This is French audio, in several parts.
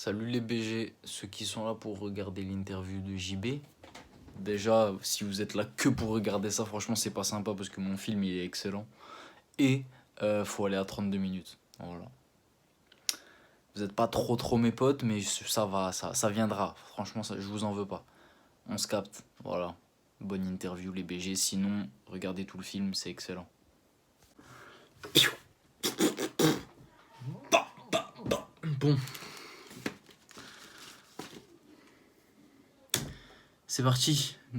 Salut les BG, ceux qui sont là pour regarder l'interview de JB. Déjà, si vous êtes là que pour regarder ça, franchement, c'est pas sympa parce que mon film il est excellent. Et faut aller à 32 minutes. Voilà. Vous êtes pas trop mes potes, mais ça va, ça viendra. Franchement, je vous en veux pas. On se capte. Voilà. Bonne interview les BG. Sinon, regardez tout le film, c'est excellent. Bon. C'est parti. En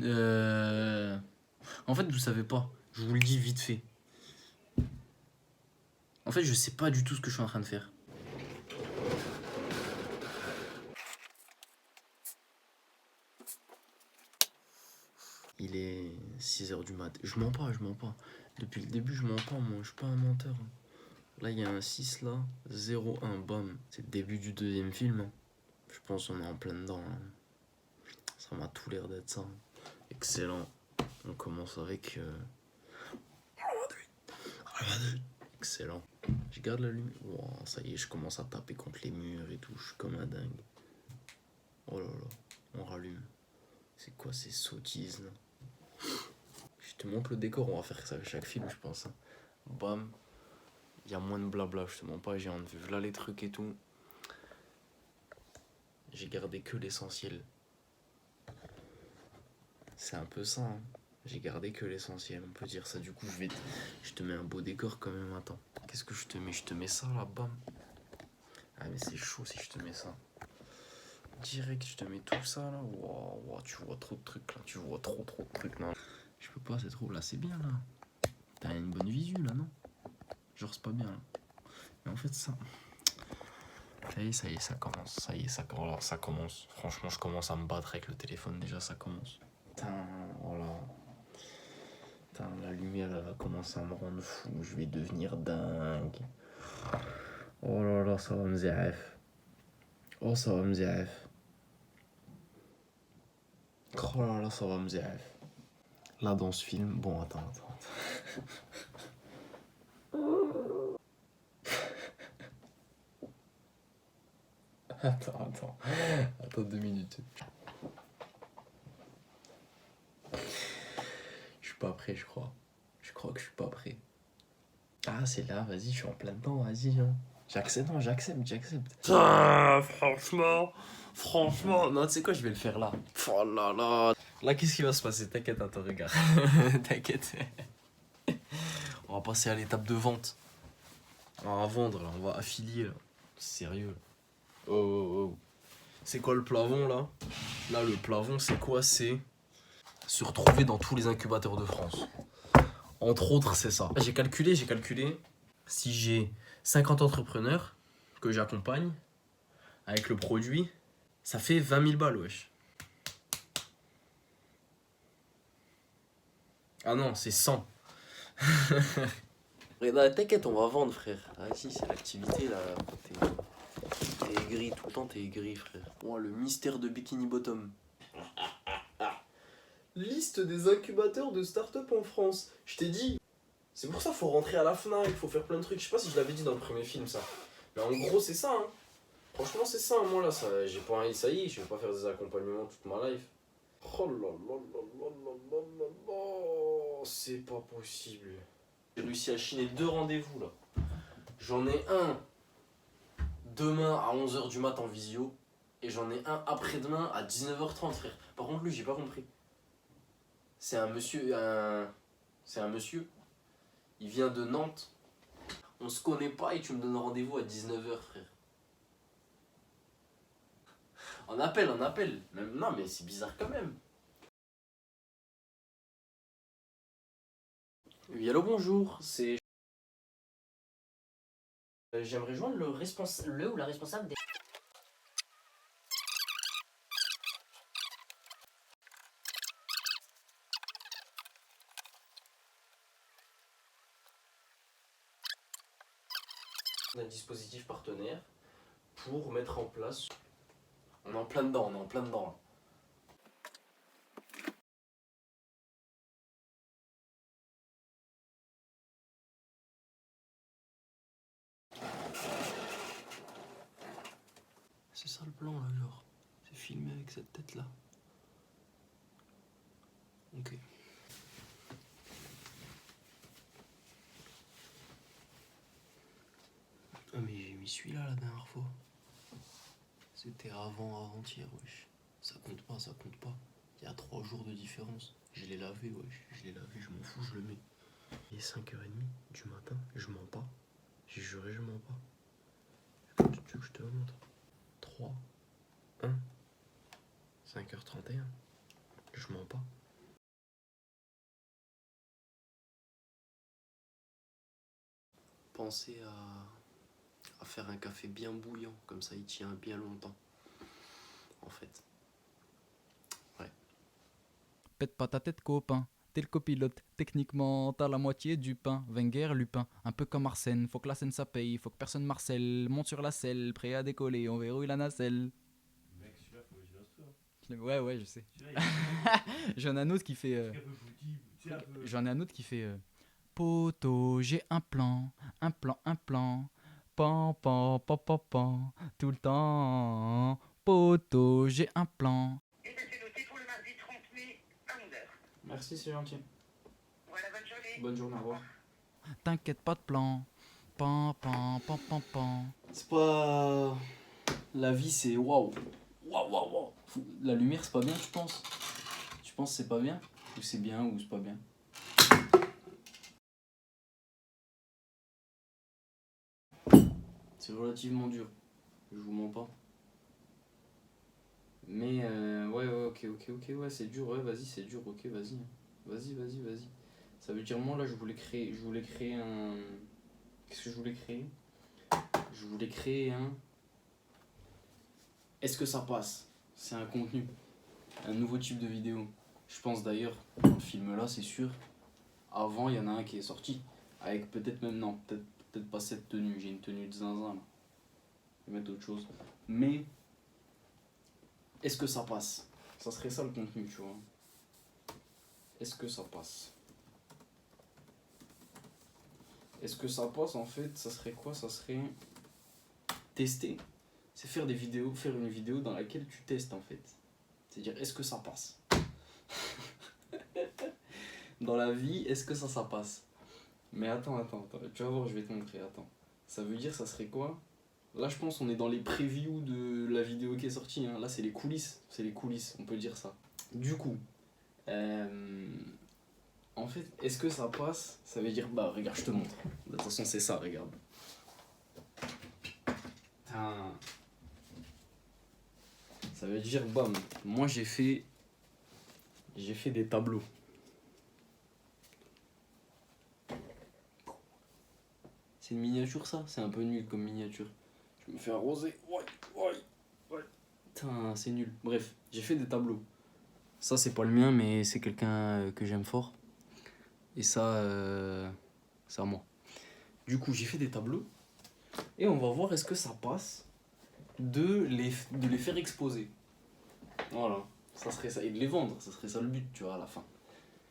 fait, vous savez pas. Je vous le dis vite fait. En fait, je sais pas du tout ce que je suis en train de faire. Il est 6h du mat. Je mens pas. Depuis le début, je mens pas, moi. Je suis pas un menteur. Là, il y a un 6 là. 0-1, bam. C'est le début du deuxième film. Je pense qu'on est en plein dedans. Ça m'a tout l'air d'être ça. Excellent. On commence avec... Excellent. Je garde la lumière. Wow, ça y est, je commence à taper contre les murs et tout. Je suis comme un dingue. Oh là là. On rallume. C'est quoi ces sottises là? Je te montre le décor, on va faire ça avec chaque film, je pense. Bam. Il y a moins de blabla, je te mens pas, j'ai enlevé là les trucs et tout. J'ai gardé que l'essentiel. C'est un peu ça, hein. J'ai gardé que l'essentiel, on peut dire ça. Du coup, je te mets un beau décor quand même. Attends, qu'est-ce que je te mets? Je te mets ça là, bam. Ah, mais c'est chaud si je te mets ça. Direct, je te mets tout ça là. Wow, tu vois trop de trucs là. Tu vois trop de trucs là. Je peux pas, c'est trop. Là, c'est bien là. T'as une bonne visu là, non? Genre, c'est pas bien là. Mais en fait, ça. Ça y est, ça commence. Ça y est, ça commence. Franchement, je commence à me battre avec le téléphone. Déjà, ça commence. Putain, voilà. Putain, la lumière, elle va commencer à me rendre fou. Je vais devenir dingue. Oh là là, ça va me zéef. Oh, ça va me zéef. Oh là là, ça va me zéef. Là, dans ce film... Bon, attends. Attends 2 minutes. Je suis pas prêt, je crois. Je crois que je suis pas prêt. Ah, c'est là, vas-y, je suis en plein dedans, vas-y. Hein. J'accepte. Franchement. Non, tu sais quoi, je vais le faire là. Oh là là. Là, qu'est-ce qui va se passer? T'inquiète, attends, regarde. T'inquiète. On va passer à l'étape de vente. On va vendre, là. On va affilier, là. Sérieux. Oh. C'est quoi le plafond, là? Là, le plafond, c'est quoi? C'est se retrouver dans tous les incubateurs de France. Entre autres, c'est ça. J'ai calculé. Si j'ai 50 entrepreneurs que j'accompagne avec le produit, ça fait 20 000 balles, wesh. Ah non, c'est 100. T'inquiète, on va vendre, frère. Ah si, c'est l'activité, là. T'es aigri, tout le temps, t'es aigri, frère. Oh, le mystère de Bikini Bottom. Liste des incubateurs de start-up en France. Je t'ai dit. C'est pour ça qu'il faut rentrer à la FNAC, il faut faire plein de trucs. Je sais pas si je l'avais dit dans le premier film, ça. Mais en gros, c'est ça, hein. Franchement, c'est ça, moi là, j'ai pas un SAI, je vais pas faire des accompagnements toute ma life. Oh là là là là là là là là, c'est pas possible. J'ai réussi à chiner 2 rendez-vous là. J'en ai un demain à 11h du mat en visio et j'en ai un après-demain à 19h30, frère. Par contre, lui, j'ai pas compris. C'est un monsieur, il vient de Nantes. On se connaît pas et tu me donnes rendez-vous à 19h, frère. On appelle. Non, mais c'est bizarre quand même. Oui, allô, bonjour. J'aimerais joindre le ou la responsable des... d'un dispositif partenaire pour mettre en place... On est en plein dedans, là. C'est ça le plan là, genre. C'est filmé avec cette tête là. Ok. Ah mais j'ai mis celui-là la dernière fois. C'était avant-hier, wesh. Ça compte pas, ça compte pas. Il y a 3 jours de différence. Je l'ai lavé, wesh. Je l'ai lavé, je m'en fous, je le mets. Il est 5h30 du matin, je mens pas. J'ai juré, je mens pas. Tu veux que je te montre? 3, 1, 5h31. Je mens pas. Pensez à faire un café bien bouillant, comme ça il tient bien longtemps. En fait. Ouais. Pète pas ta tête, copain. T'es le copilote. Techniquement, t'as la moitié du pain. Wenger, Lupin. Un peu comme Arsène. Faut que la scène ça paye. Faut que personne marcelle. Monte sur la selle. Prêt à décoller. On verrouille la nacelle. Mec, celui-là, faut que je l'instru. Ouais, je sais. Celui-là, il est J'en ai un autre qui fait. un peu foutu. Tu sais, un peu. J'en ai un autre qui fait. Poto, j'ai un plan. Un plan, un plan. Pan, pan, pan, pan, pan. Tout le temps. Poto, j'ai un plan. Et bien c'est noté pour le mardi 30 mai à 11h. Merci, c'est gentil. Voilà, bonne journée. Bonne journée, au revoir. T'inquiète pas de plan. Pan, pan, pan, pan, pan. C'est pas. La vie, c'est waouh. Waouh, waouh, waouh. La lumière, c'est pas bien, tu penses? Tu penses que c'est pas bien? Ou c'est bien, ou c'est pas bien? C'est relativement dur. Je vous mens pas. Mais ouais, ok, ouais, c'est dur, ouais, vas-y, c'est dur, ok, vas-y. Vas-y. Ça veut dire, moi, là, je voulais créer un. Qu'est-ce que je voulais créer? Je voulais créer un. Est-ce que ça passe? C'est un contenu, un nouveau type de vidéo. Je pense d'ailleurs, dans le film là, c'est sûr. Avant, il y en a un qui est sorti. Avec peut-être même, non, peut-être pas cette tenue. J'ai une tenue de zinzin là. Je vais mettre autre chose. Mais, est-ce que ça passe? Ça serait ça le contenu, tu vois. Est-ce que ça passe? Est-ce que ça passe en fait? Ça serait quoi? Ça serait tester. C'est faire des vidéos, faire une vidéo dans laquelle tu testes en fait. C'est-à-dire, est-ce que ça passe? Dans la vie, est-ce que ça passe? Mais attends. Tu vas voir, je vais te montrer, attends. Ça veut dire, ça serait quoi? Là, je pense on est dans les previews de la vidéo qui est sortie. Hein. Là, c'est les coulisses. C'est les coulisses, on peut dire ça. Du coup, en fait, est-ce que ça passe? Ça veut dire, bah, regarde, je te montre. De toute façon, c'est ça, regarde. Putain. Ça veut dire, bam, moi j'ai fait des tableaux. C'est une miniature ça? C'est un peu nul comme miniature. Je me fais arroser. Ouais. Putain, c'est nul. Bref, j'ai fait des tableaux. Ça, c'est pas le mien, mais c'est quelqu'un que j'aime fort. Et ça, c'est à moi. Du coup, j'ai fait des tableaux. Et on va voir est-ce que ça passe de les faire exposer. Voilà, ça serait ça. Et de les vendre, ça serait ça le but, tu vois, à la fin.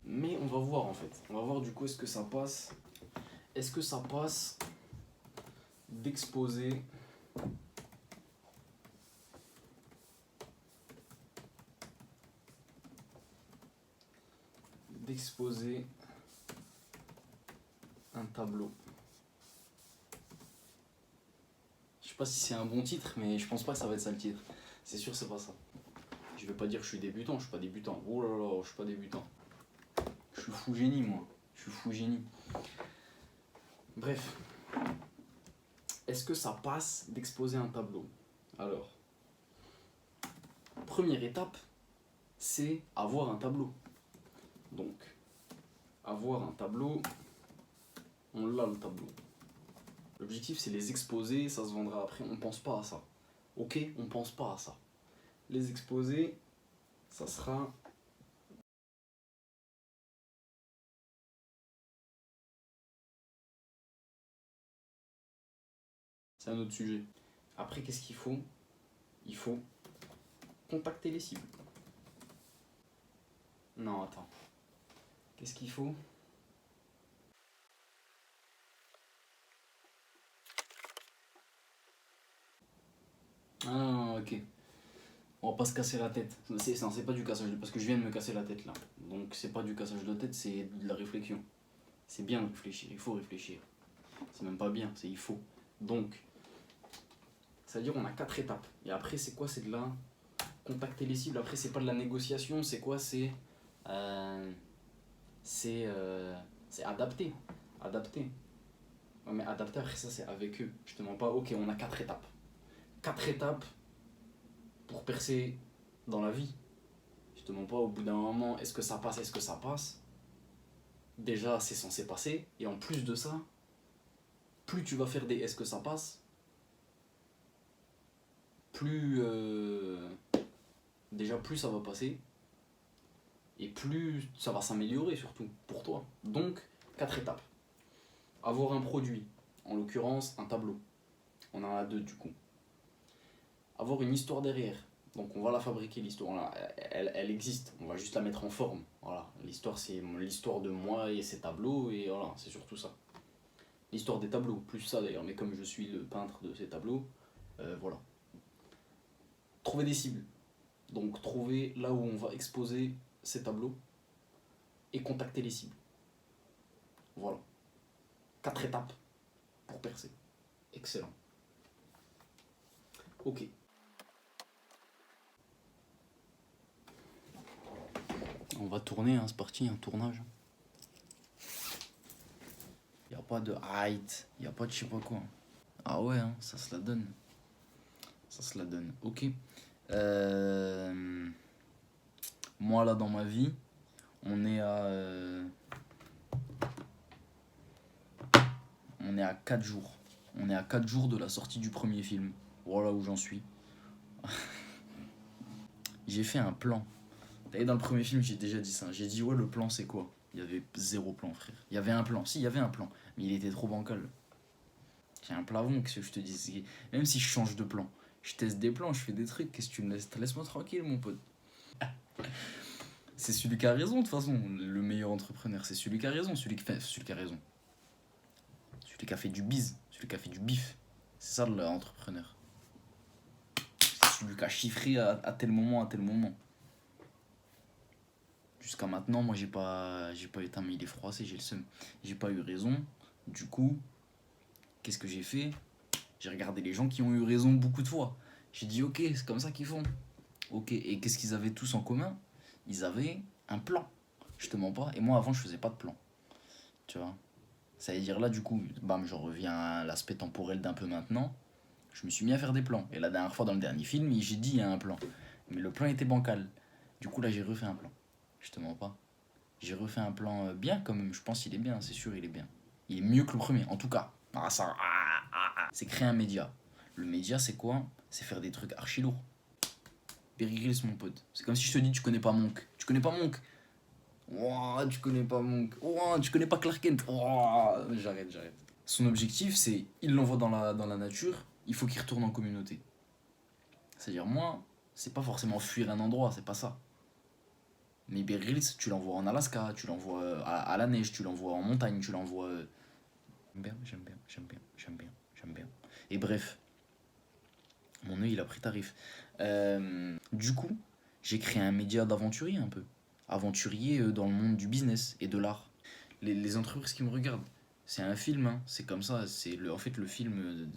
Mais on va voir en fait. On va voir du coup est-ce que ça passe. Est-ce que ça passe d'exposer un tableau. Je sais pas si c'est un bon titre, mais je pense pas que ça va être ça le titre. C'est sûr, c'est pas ça. Je vais pas dire que je suis débutant, je suis pas débutant. Oh là là, je suis pas débutant. Je suis fou génie, moi. Je suis fou génie. Bref. Est-ce que ça passe d'exposer un tableau? Alors, première étape, c'est avoir un tableau. Donc, avoir un tableau, on l'a le tableau. L'objectif, c'est les exposer, ça se vendra après. On pense pas à ça. Ok, on pense pas à ça. Les exposer, ça sera. C'est un autre sujet. Après, qu'est-ce qu'il faut? Il faut contacter les cibles. Non, attends. Qu'est-ce qu'il faut? Ah, ok, On va pas se casser la tête. C'est pas du cassage de... Parce que je viens de me casser la tête là. Donc c'est pas du cassage de tête, c'est de la réflexion. C'est bien de réfléchir, il faut réfléchir. C'est même pas bien, c'est il faut. Donc, c'est-à-dire on a 4 étapes. Et après c'est quoi? C'est de la... Contacter les cibles. Après c'est pas de la négociation, c'est quoi? C'est adapter. Adapter. Ouais, mais adapter après ça c'est avec eux. Je te mens pas, ok on a 4 étapes. 4 étapes pour percer dans la vie. Je te mens pas, au bout d'un moment, est-ce que ça passe, est-ce que ça passe? Déjà, c'est censé passer. Et en plus de ça, plus tu vas faire des est-ce que ça passe, plus... déjà, plus ça va passer. Et plus ça va s'améliorer surtout, pour toi. Donc, 4 étapes. Avoir un produit, en l'occurrence, un tableau. On en a 2 du coup. Avoir une histoire derrière. Donc on va la fabriquer, l'histoire, elle existe, on va juste la mettre en forme. Voilà. L'histoire c'est l'histoire de moi et ces tableaux, et voilà, c'est surtout ça. L'histoire des tableaux, plus ça d'ailleurs, mais comme je suis le peintre de ces tableaux, voilà. Trouver des cibles. Donc trouver là où on va exposer ces tableaux et contacter les cibles. Voilà. 4 étapes pour percer. Excellent. Ok. On va tourner, hein, c'est parti, un tournage. Y a pas de height, y a pas de je sais pas quoi. Ah ouais, hein, ça se la donne. Ça se la donne, ok. Moi là dans ma vie, on est à... on est à 4 jours. On est à 4 jours de la sortie du premier film. Voilà où j'en suis. J'ai fait un plan. Et dans le premier film, j'ai déjà dit ça. J'ai dit, ouais, le plan, c'est quoi? Il y avait 0 plan, frère. Il y avait un plan. Si, il y avait un plan. Mais il était trop bancal. J'ai un plafond, qu'est-ce que je te dis? Même si je change de plan, je teste des plans, je fais des trucs. Qu'est-ce que tu me laisses? Laisse-moi tranquille, mon pote. C'est celui qui a raison, de toute façon. Le meilleur entrepreneur, c'est celui qui a raison. Celui qui a raison. Celui qui a fait du bise. Celui qui a fait du bif. C'est ça, l'entrepreneur. C'est celui qui a chiffré à tel moment, à tel moment. Jusqu'à maintenant, moi, j'ai pas éteint mais il est froissé, j'ai le seum. J'ai pas eu raison. Du coup, qu'est-ce que j'ai fait? J'ai regardé les gens qui ont eu raison beaucoup de fois. J'ai dit, ok, c'est comme ça qu'ils font. Ok, et qu'est-ce qu'ils avaient tous en commun? Ils avaient un plan. Je te mens pas. Et moi, avant, je faisais pas de plan. Tu vois? Ça veut dire là, du coup, bam, je reviens à l'aspect temporel d'un peu maintenant. Je me suis mis à faire des plans. Et la dernière fois, dans le dernier film, j'ai dit, il y a un plan. Mais le plan était bancal. Du coup, là, j'ai refait un plan. Je te mens pas. J'ai refait un plan bien quand même. Je pense qu'il est bien, c'est sûr, il est bien. Il est mieux que le premier, en tout cas. C'est créer un média. Le média, c'est quoi? C'est faire des trucs archi lourds. Bear Grylls, mon pote. C'est comme si je te dis, tu connais pas Monk. Tu connais pas Monk? Ouah, tu connais pas Monk. Ouah, tu connais pas Clark Kent. Ouah, j'arrête. Son objectif, c'est, il l'envoie dans la nature, il faut qu'il retourne en communauté. C'est-à-dire, moi, c'est pas forcément fuir un endroit, c'est pas ça. Mais Bear Grylls, tu l'envoies en Alaska, tu l'envoies à la neige, tu l'envoies en montagne, tu l'envoies... J'aime bien. Et bref, mon œil il a pris tarif. Du coup, j'ai créé un média d'aventurier un peu. Aventurier dans le monde du business et de l'art. Les entreprises qui me regardent, c'est un film, hein, c'est comme ça. En fait, le film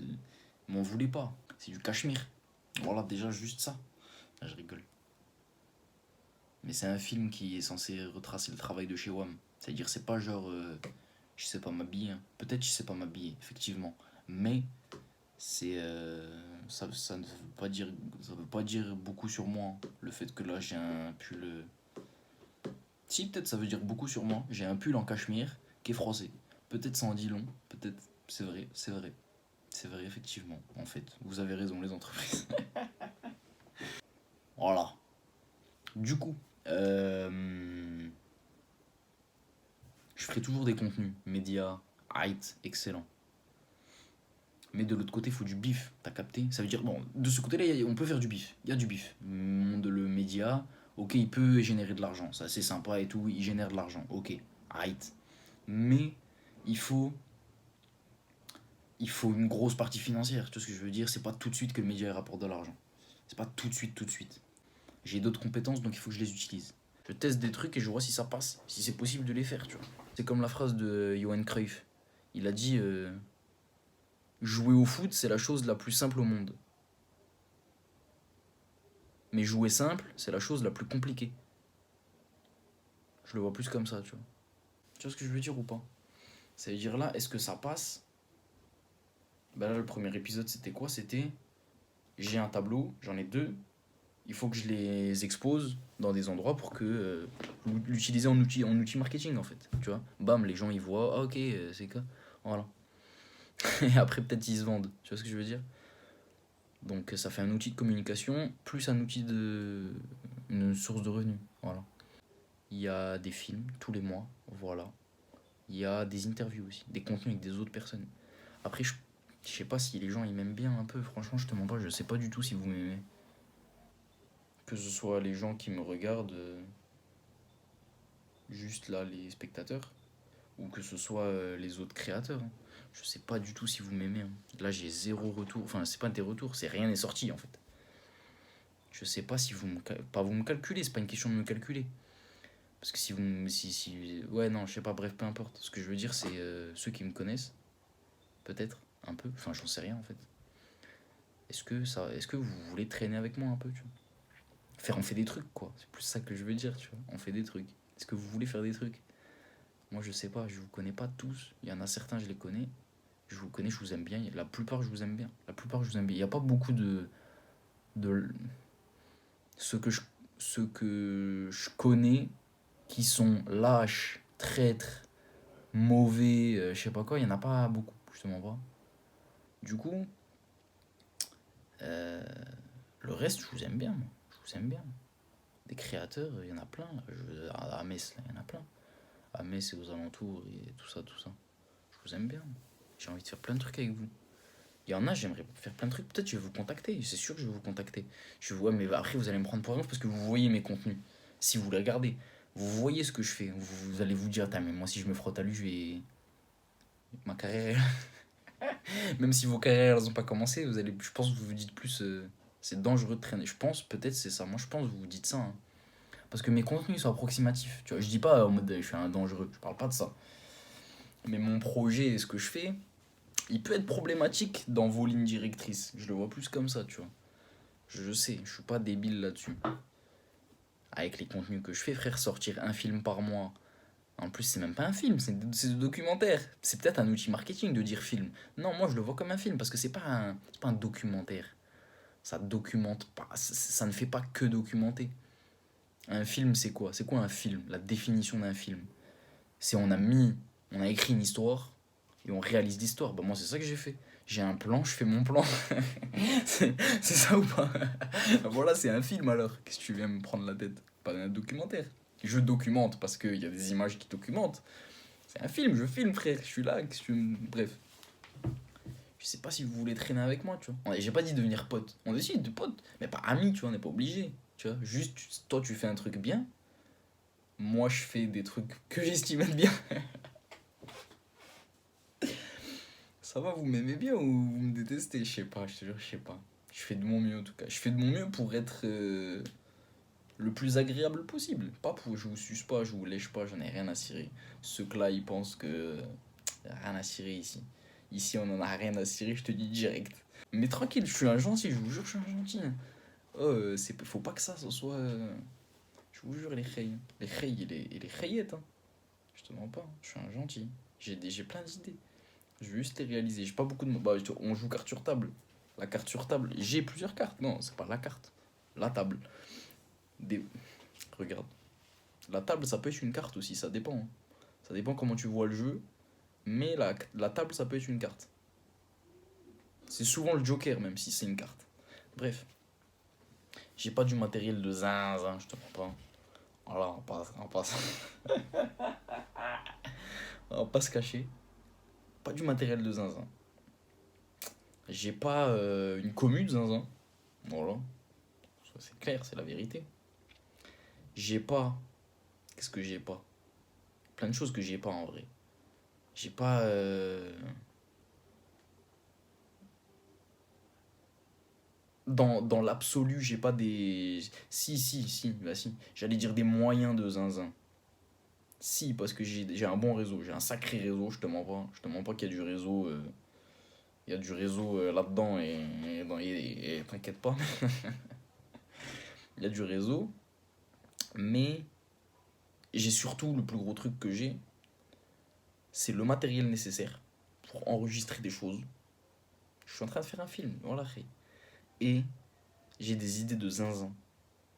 m'en voulait pas. C'est du Cachemire. Voilà, déjà juste ça. Là, je rigole. Mais c'est un film qui est censé retracer le travail de chez WAM. C'est-à-dire, c'est pas genre, je sais pas m'habiller. Hein. Peut-être je sais pas m'habiller, effectivement. Mais c'est, ça ne veut pas dire beaucoup sur moi. Hein. Le fait que là, j'ai un pull. Si, peut-être ça veut dire beaucoup sur moi. J'ai un pull en cachemire qui est froissé. Peut-être ça en dit long. Peut-être, c'est vrai. C'est vrai, effectivement. En fait, vous avez raison, les entreprises. Voilà. Du coup, je ferai toujours des contenus médias, height, excellent. Mais de l'autre côté, il faut du bif, t'as capté? Ça veut dire, bon, de ce côté-là, on peut faire du bif. Il y a du bif. Le média, ok, il peut générer de l'argent. Ça, c'est sympa et tout, il génère de l'argent. Ok, height. Mais il faut une grosse partie financière. Tu vois ce que je veux dire? C'est pas tout de suite que le média rapporte de l'argent. C'est pas tout de suite. J'ai d'autres compétences, donc il faut que je les utilise. Je teste des trucs et je vois si ça passe, si c'est possible de les faire, tu vois. C'est comme la phrase de Johan Cruyff. Il a dit jouer au foot, c'est la chose la plus simple au monde. Mais jouer simple, c'est la chose la plus compliquée. Je le vois plus comme ça, tu vois. Tu vois ce que je veux dire ou pas? Ça veut dire là, est-ce que ça passe? Bah là, le premier épisode, c'était quoi? C'était j'ai un tableau, j'en ai deux. Il faut que je les expose dans des endroits pour que l'utiliser en outil marketing en fait. Tu vois? Bam, les gens ils voient, ah ok, c'est quoi? Voilà. Et après, peut-être ils se vendent. Tu vois ce que je veux dire? Donc ça fait un outil de communication plus un outil de. Une source de revenus. Voilà. Il y a des films tous les mois. Voilà. Il y a des interviews aussi, des contenus avec des autres personnes. Après, je sais pas si les gens ils m'aiment bien un peu. Franchement, je te mens pas, je sais pas du tout si vous m'aimez. Que ce soit les gens qui me regardent, juste là, les spectateurs, ou que ce soit les autres créateurs. Hein. Je sais pas du tout si vous m'aimez. Hein. Là, j'ai zéro retour. Enfin, c'est pas des retours, c'est rien n'est sorti en fait. Je sais pas si vous me. Pas vous me calculez, c'est pas une question de me calculer. Parce que si vous me. Ouais, non, je sais pas, bref, peu importe. Ce que je veux dire, c'est ceux qui me connaissent, peut-être, un peu. Enfin, j'en sais rien en fait. Est-ce que vous voulez traîner avec moi un peu, tu vois? On fait des trucs, quoi. C'est plus ça que je veux dire, tu vois. On fait des trucs. Est-ce que vous voulez faire des trucs? Moi, je sais pas, je vous connais pas tous. Il y en a certains, je les connais. Je vous connais, je vous aime bien. La plupart, je vous aime bien. La plupart, je vous aime bien. Il n'y a pas beaucoup de ceux que je connais qui sont lâches, traîtres, mauvais, je sais pas quoi. Il y en a pas beaucoup, justement pas. Du coup, euh, le reste, je vous aime bien, moi. Je vous aime bien. Des créateurs, il y en a plein. À Metz, là, il y en a plein. À Metz et aux alentours et tout ça, tout ça. Je vous aime bien. J'ai envie de faire plein de trucs avec vous. Il y en a, j'aimerais faire plein de trucs. Peut-être je vais vous contacter. C'est sûr que je vais vous contacter. Je vois, mais après, vous allez me prendre pour exemple parce que vous voyez mes contenus. Si vous les regardez, vous voyez ce que je fais. Vous allez vous dire, mais moi, si je me frotte à lui, je vais. Ma carrière. Même si vos carrières, elles n'ont pas commencé, je pense que vous vous dites plus. C'est dangereux de traîner. Je pense, peut-être c'est ça. Moi, je pense que vous vous dites ça. Hein. Parce que mes contenus sont approximatifs. Tu vois, je dis pas en mode je suis un dangereux. Je parle pas de ça. Mais mon projet, ce que je fais, il peut être problématique dans vos lignes directrices. Je le vois plus comme ça, tu vois. Je sais, je suis pas débile là-dessus. Avec les contenus que je fais, frère, sortir un film par mois. En plus, c'est même pas un film, c'est des documentaire. C'est peut-être un outil marketing de dire film. Non, moi je le vois comme un film parce que c'est pas un documentaire. Ça documente pas, ça ne fait pas que documenter. Un film, c'est quoi? C'est quoi un film? La définition d'un film. C'est on a écrit une histoire et on réalise l'histoire. Bah moi c'est ça que j'ai fait. J'ai un plan, je fais mon plan. c'est ça ou pas? Voilà, c'est un film alors. Qu'est-ce que tu viens me prendre la tête? Pas un documentaire. Je documente parce qu'il y a des images qui documentent. C'est un film, je filme frère, je suis là. Bref. Je sais pas si vous voulez traîner avec moi, tu vois. J'ai pas dit devenir pote. On décide de pote, mais pas amis, tu vois, on n'est pas obligé. Tu vois, juste toi tu fais un truc bien. Moi je fais des trucs que j'estime être bien. Ça va, vous m'aimez bien ou vous me détestez? Je sais pas, je te jure, je sais pas. Je fais de mon mieux en tout cas. Je fais de mon mieux pour être le plus agréable possible. Pas pour je vous suce pas, je vous lèche pas, j'en ai rien à cirer. Ceux que là ils pensent que rien à cirer ici. Ici on en a rien à cirer, je te dis direct. Mais tranquille, je suis un gentil, je vous jure, je suis un gentil. Oh, faut pas que ça soit. Je vous jure, les rails. Les rails et les rayettes. Hein. Je te mens pas, je suis un gentil. J'ai plein d'idées. Je veux juste les réaliser. J'ai pas beaucoup de. Bah, on joue carte sur table. La carte sur table, j'ai plusieurs cartes. Non, c'est pas la carte. La table. Regarde. La table, ça peut être une carte aussi, ça dépend. Hein. Ça dépend comment tu vois le jeu. Mais la table, ça peut être une carte. C'est souvent le joker, même si c'est une carte. Bref. J'ai pas du matériel de zinzin, je te mens pas. Voilà, on va pas se cacher. Pas du matériel de zinzin. J'ai pas une commu de zinzin. Voilà. Ça, c'est clair, c'est la vérité. J'ai pas. Qu'est-ce que j'ai pas? Plein de choses que j'ai pas en vrai. J'ai pas. dans l'absolu, j'ai pas des... Si, bah si. J'allais dire des moyens de zinzin. Si, parce que j'ai un bon réseau, j'ai un sacré réseau, je te mens pas. Je te mens pas qu'il y a du réseau, il y a du réseau là-dedans et t'inquiète pas. Il y a du réseau, mais j'ai surtout le plus gros truc que j'ai, c'est le matériel nécessaire pour enregistrer des choses. Je suis en train de faire un film, voilà. Et j'ai des idées de zinzin.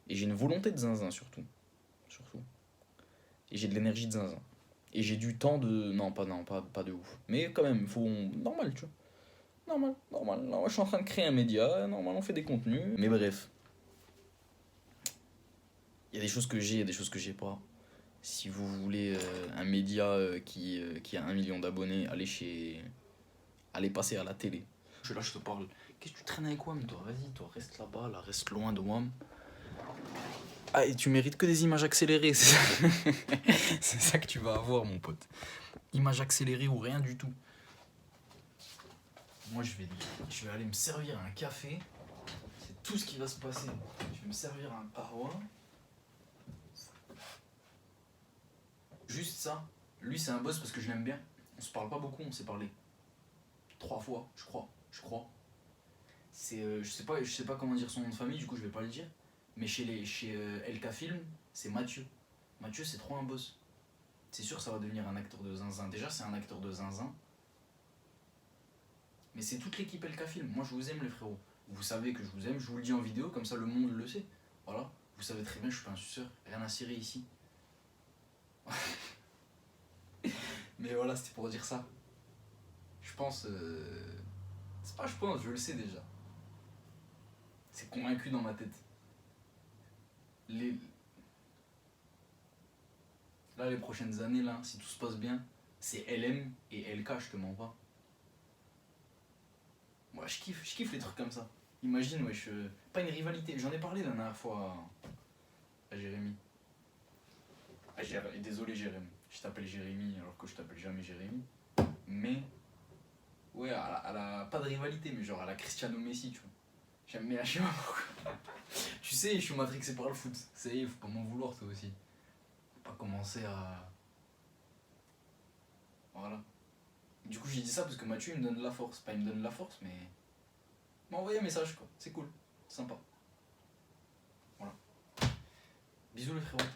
Et j'ai une volonté de zinzin surtout. Surtout. Et j'ai de l'énergie de zinzin. Et j'ai du temps de... Non, pas de ouf. Mais quand même, il faut... Normal, tu vois. Normal. Non, je suis en train de créer un média. Normal, on fait des contenus. Mais bref. Il y a des choses que j'ai, il y a des choses que j'ai pas. Si vous voulez un média qui a 1 million d'abonnés, allez passer à la télé. Là, je te parle. Qu'est-ce que tu traînes avec WAM, toi? Vas-y, toi, reste là-bas, là, reste loin de WAM. Ah, et tu mérites que des images accélérées, c'est ça. C'est ça que tu vas avoir, mon pote. Images accélérées ou rien du tout. Moi, je vais aller me servir un café. C'est tout ce qui va se passer. Je vais me servir un kahwa. Juste ça. Lui, c'est un boss parce que je l'aime bien. On se parle pas beaucoup, on s'est parlé 3 fois, je crois. C'est, je sais pas comment dire son nom de famille, du coup je vais pas le dire. Mais chez LK Film, c'est Mathieu. Mathieu, c'est trop un boss. C'est sûr, ça va devenir un acteur de zinzin. Déjà, c'est un acteur de zinzin. Mais c'est toute l'équipe LK Film. Moi, je vous aime, les frérots. Vous savez que je vous aime, je vous le dis en vidéo, comme ça le monde le sait. Voilà. Vous savez très bien, je suis pas un suceur. Rien à cirer ici. Mais voilà, c'était pour dire ça. Je pense... C'est pas je pense, je le sais déjà. C'est convaincu dans ma tête. Là, les prochaines années, là, si tout se passe bien, c'est LM et LK, je te mens pas. Moi, je kiffe les trucs comme ça. Imagine, wesh, pas une rivalité. J'en ai parlé la dernière fois à Jérémy. Désolé, Jérémy. Je t'appelle Jérémy alors que je t'appelle jamais Jérémy. Mais, ouais, pas de rivalité, mais genre à la Cristiano Messi, tu vois. J'aime bien, je sais pas pourquoi. Tu sais, je suis matrixé par le foot. Ça y est, faut pas m'en vouloir, toi aussi. Faut pas commencer à... Voilà. Du coup, j'ai dit ça parce que Mathieu, il me donne de la force. Pas il me donne de la force, mais... Il m'a envoyé un message, quoi. C'est cool. Sympa. Voilà. Bisous, les frérots.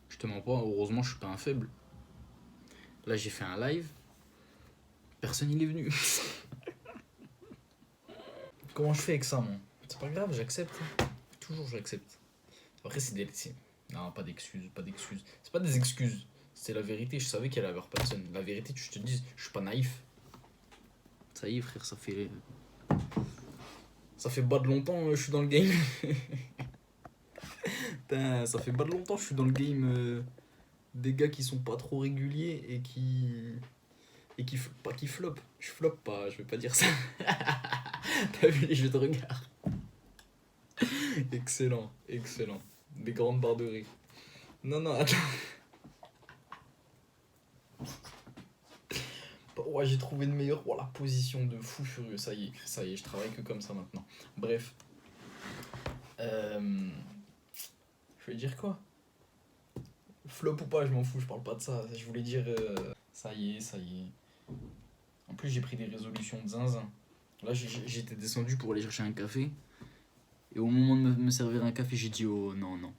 Je te mens pas, heureusement, je suis pas un faible. Là, j'ai fait un live. Personne n'y est venu. Comment je fais avec ça, moi? C'est pas grave, j'accepte. Toujours, j'accepte. Après, c'est des... Non, pas d'excuses. C'est pas des excuses. C'est la vérité. Je savais qu'il allait y avoir personne. La vérité, je te dis, je suis pas naïf. Ça y est, frère, ça fait pas de longtemps je suis dans le game. Putain, ça fait pas de longtemps je suis dans le game des gars qui sont pas trop réguliers et qui flop. Je flop pas, je vais pas dire ça. T'as vu les jeux de regard? Excellent. Des grandes barres de rire. Non, attends. Ouais, j'ai trouvé le meilleur. Oh, la position de fou furieux. Ça y est, je travaille que comme ça maintenant. Bref. Je vais dire quoi? Flop ou pas, je m'en fous, je parle pas de ça. Je voulais dire... Ça y est. En plus, j'ai pris des résolutions de zinzin. Là, j'étais descendu pour aller chercher un café. Et au moment de me servir un café, j'ai dit oh non.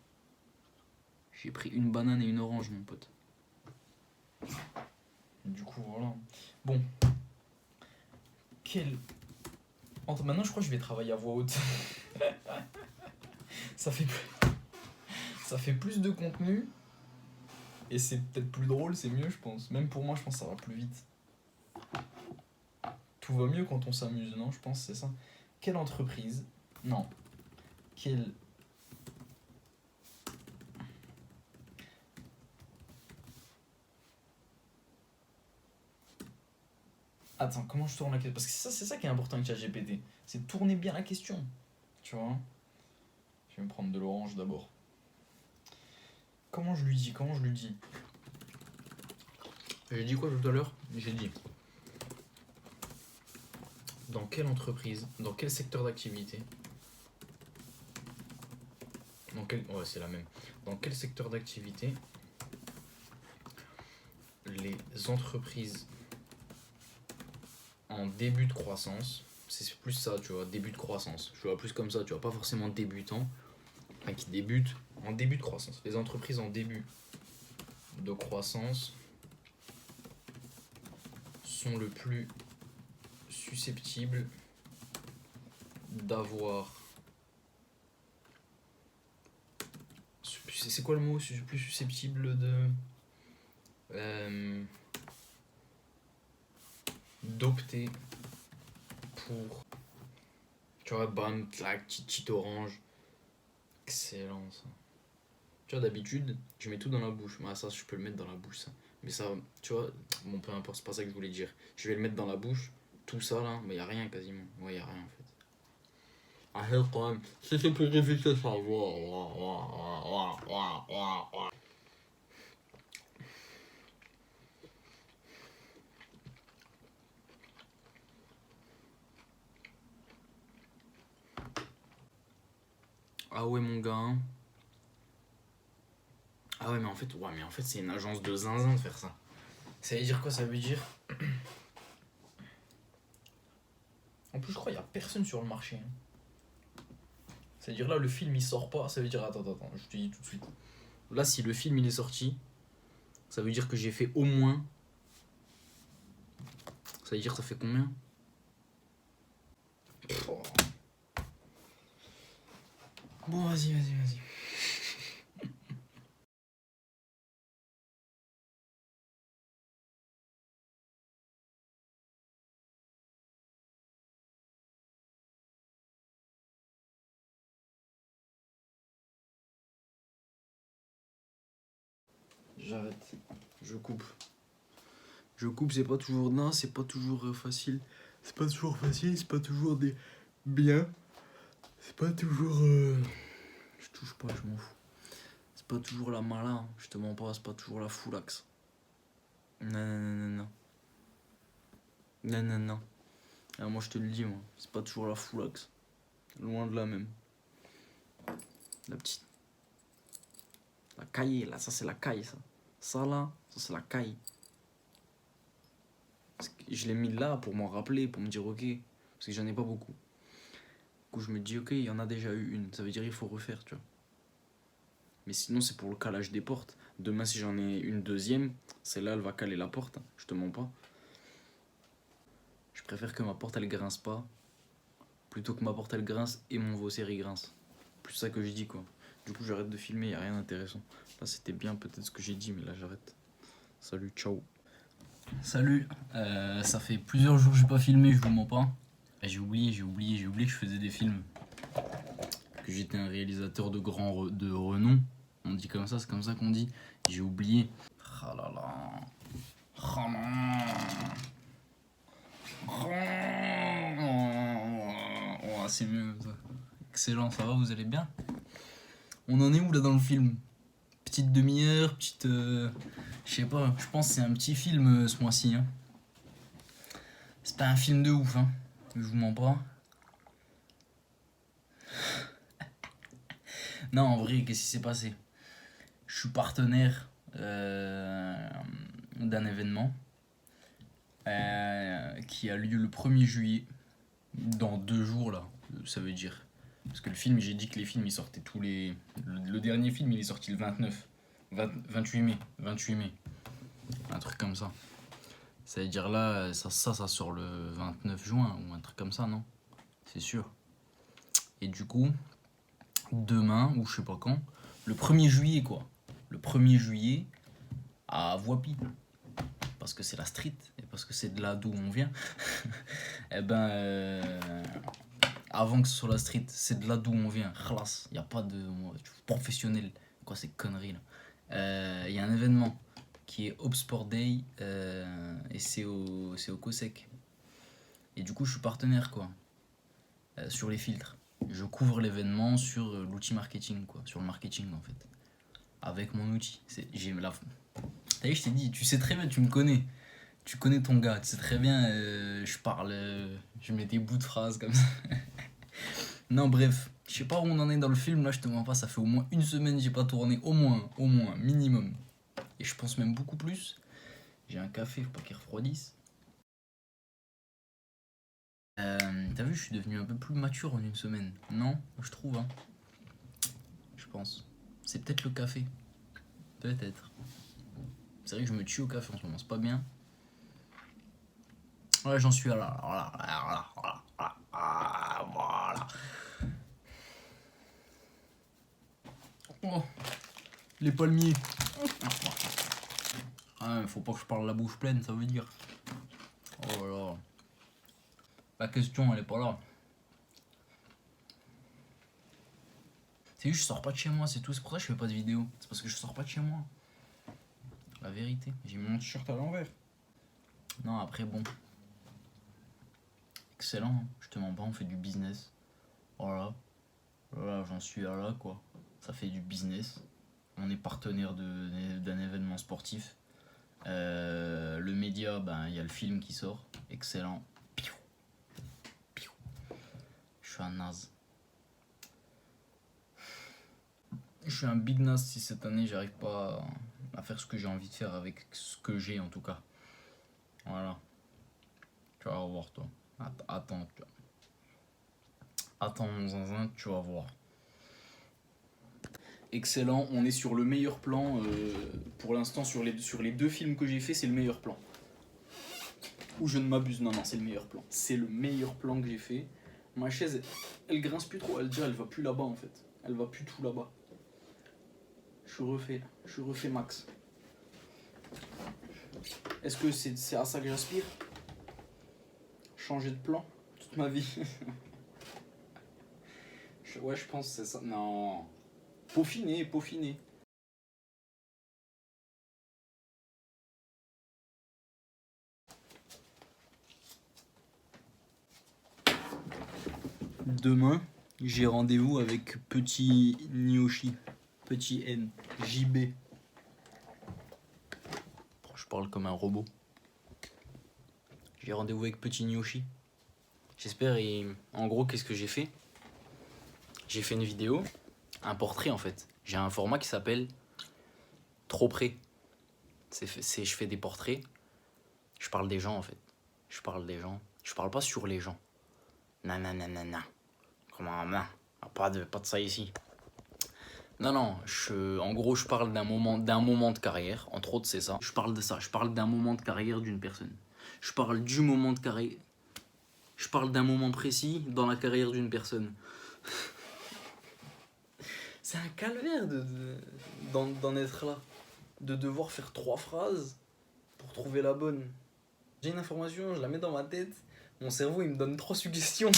J'ai pris une banane et une orange, mon pote. Du coup, voilà. Bon. Maintenant, je crois que je vais travailler à voix haute. Ça fait plus de contenu. Et c'est peut-être plus drôle, c'est mieux, je pense. Même pour moi, je pense que ça va plus vite. Tout va mieux quand on s'amuse, non? Je pense que c'est ça. Quelle entreprise? Non. Attends, comment je tourne la question? Parce que c'est ça qui est important avec ChatGPT. C'est de tourner bien la question. Tu vois? Je vais me prendre de l'orange d'abord. Comment je lui dis J'ai dit quoi tout à l'heure? J'ai dit dans quelle entreprise, dans quel secteur d'activité, ouais, c'est la même. Dans quel secteur d'activité les entreprises en début de croissance, c'est plus ça, tu vois, début de croissance. Je vois plus comme ça, tu vois, pas forcément débutant, enfin qui débutent en début de croissance. Les entreprises en début de croissance sont le plus susceptibles d'avoir... C'est quoi le mot? Plus susceptible de... d'opter pour... Tu vois, bam, clac, petit orange. Excellent ça. Tu vois, d'habitude, je mets tout dans la bouche. Ah, ça, je peux le mettre dans la bouche, ça. Mais ça, tu vois, bon, peu importe, c'est pas ça que je voulais dire. Je vais le mettre dans la bouche, tout ça là, mais y a rien quasiment. Ouais, y a rien en fait. Ah, quand même, c'est plus difficile ça. Ah ouais, mon gars. Hein. Ah ouais, mais en fait, c'est une agence de zinzin de faire ça. Ça veut dire quoi? Ça veut dire. En plus, je crois qu'il n'y a personne sur le marché. Hein. Ça veut dire là, le film il sort pas. Ça veut dire. Attends, je te dis tout de suite. Là, si le film il est sorti, ça veut dire que j'ai fait au moins. Ça veut dire ça fait combien? Oh. Bon, vas-y. J'arrête. Je coupe. C'est pas toujours... Non, c'est pas toujours facile. C'est pas toujours facile, c'est pas toujours des... bien. C'est pas toujours... Je touche pas, je m'en fous. C'est pas toujours la malin, je te mens pas, c'est pas toujours la foulax. Non. Alors moi je te le dis, moi, c'est pas toujours la foulax. Loin de là même. La petite... La caille, là, ça c'est la caille, ça. Ça là, ça c'est la caille. Je l'ai mis là pour m'en rappeler, pour me dire ok, parce que j'en ai pas beaucoup. Du coup je me dis ok, il y en a déjà eu une, ça veut dire il faut refaire, tu vois. Mais sinon c'est pour le calage des portes. Demain si j'en ai une deuxième, celle-là elle va caler la porte, hein. Je te mens pas. Je préfère que ma porte elle grince pas, plutôt que ma porte elle grince et mon Vaucer il grince. Plus ça que je dis quoi. Du coup j'arrête de filmer, y a rien d'intéressant. Là c'était bien peut-être ce que j'ai dit, mais là j'arrête. Salut, ciao. Salut, ça fait plusieurs jours que j'ai pas filmé, je vous mens pas. J'ai oublié que je faisais des films. Que j'étais un réalisateur de renom. On dit comme ça, c'est comme ça qu'on dit. J'ai oublié. Ah là là. Oh non. Oh, c'est mieux ça. Excellent, ça va, vous allez bien? On en est où là dans le film? Petite demi-heure, petite... je sais pas, je pense que c'est un petit film ce mois-ci. Hein. C'est pas un film de ouf, hein. Je vous mens pas. Non, en vrai, qu'est-ce qui s'est passé? Je suis partenaire d'un événement qui a lieu le 1er juillet. Dans 2 jours, là, ça veut dire. Parce que le film, j'ai dit que les films, ils sortaient tous les... Le dernier film, il est sorti le 28 mai. Un truc comme ça. Ça veut dire là, ça sort le 29 juin ou un truc comme ça, non? C'est sûr. Et du coup, demain, ou je sais pas quand, le 1er juillet, quoi. Le 1er juillet, à Voipy. Parce que c'est la street, et parce que c'est de là d'où on vient. Eh ben... avant que ce soit la street, c'est de là d'où on vient. Khlas, y a pas de professionnel. Quoi, ces conneries là. Y a un événement qui est Hop Sport Day et c'est au COSEC. Et du coup, je suis partenaire quoi. Sur les filtres. Je couvre l'événement sur l'outil marketing quoi, sur le marketing en fait. avec mon outil. J'ai la... T'as vu, je t'ai dit, tu sais très bien, tu me connais. Tu connais ton gars, tu sais très bien, je parle, je mets des bouts de phrases comme ça. Non, bref, je sais pas où on en est dans le film, là, je te mens pas, ça fait au moins une semaine que j'ai pas tourné, au moins, minimum. Et je pense même beaucoup plus. J'ai un café, faut pas qu'il refroidisse. T'as vu, je suis devenu un peu plus mature en une semaine. Non, je trouve, hein. Je pense. C'est peut-être le café. Peut-être. C'est vrai que je me tue au café en ce moment, c'est pas bien. Ouais, j'en suis là. Voilà. Oh, les palmiers. Ah, faut pas que je parle la bouche pleine, ça veut dire. Oh là là. La question, elle est pas là. C'est juste, je sors pas de chez moi, c'est tout. C'est pour ça que je fais pas de vidéo. C'est parce que je sors pas de chez moi. La vérité. J'ai mis mon t-shirt à l'envers. Non, après, bon. Excellent, hein. Je te mens pas, on fait du business. Voilà. Voilà, j'en suis à là, quoi. Ça fait du business. On est partenaire d'un événement sportif. Le média, ben, il y a le film qui sort. Excellent. Piou. Piou. Je suis un naze. Je suis un big naze si cette année j'arrive pas à faire ce que j'ai envie de faire avec ce que j'ai en tout cas. Voilà. Tu vas voir toi. Attends, mon zinzin, tu vas voir. Excellent, on est sur le meilleur plan. Pour l'instant, sur les deux films que j'ai fait, c'est le meilleur plan. Ou je ne m'abuse, non, c'est le meilleur plan. C'est le meilleur plan que j'ai fait. Ma chaise, elle grince plus trop, elle va plus là-bas en fait. Elle va plus tout là-bas. Je refais max. Est-ce que c'est à ça que j'aspire? Changer de plan toute ma vie. Ouais, je pense que c'est ça. Non. Peaufiner. Demain, j'ai rendez-vous avec petit Nyoshi, petit N, JB. Je parle comme un robot. J'ai rendez-vous avec petit Nyoshi. J'espère. En gros, qu'est-ce que j'ai fait? J'ai fait une vidéo, un portrait en fait. J'ai un format qui s'appelle Trop près. Je fais des portraits. Je parle des gens en fait. Je parle pas sur les gens. Non. Comment non? Pas de ça ici. Non. En gros, je parle d'un moment de carrière. Entre autres, c'est ça. Je parle de ça. Je parle d'un moment de carrière d'une personne. Je parle du moment de carrière. Je parle d'un moment précis dans la carrière d'une personne. C'est un calvaire d'en être là. De devoir faire 3 phrases pour trouver la bonne. J'ai une information, je la mets dans ma tête. Mon cerveau, il me donne 3 suggestions.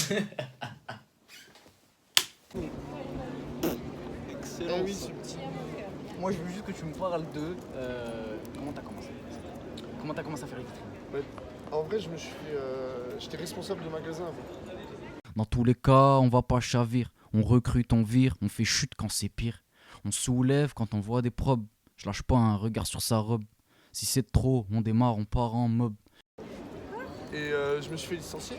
Excellent. oui, subtil. Moi, je veux juste que tu me parles de... Comment t'as commencé? Comment t'as commencé à faire les vitrines? En vrai, j'étais responsable de magasin avant. Dans tous les cas, on va pas chavir. On recrute, on vire, on fait chute quand c'est pire. On soulève quand on voit des probes. Je lâche pas un regard sur sa robe. Si c'est trop, on démarre, on part en mob. Et je me suis fait licencier.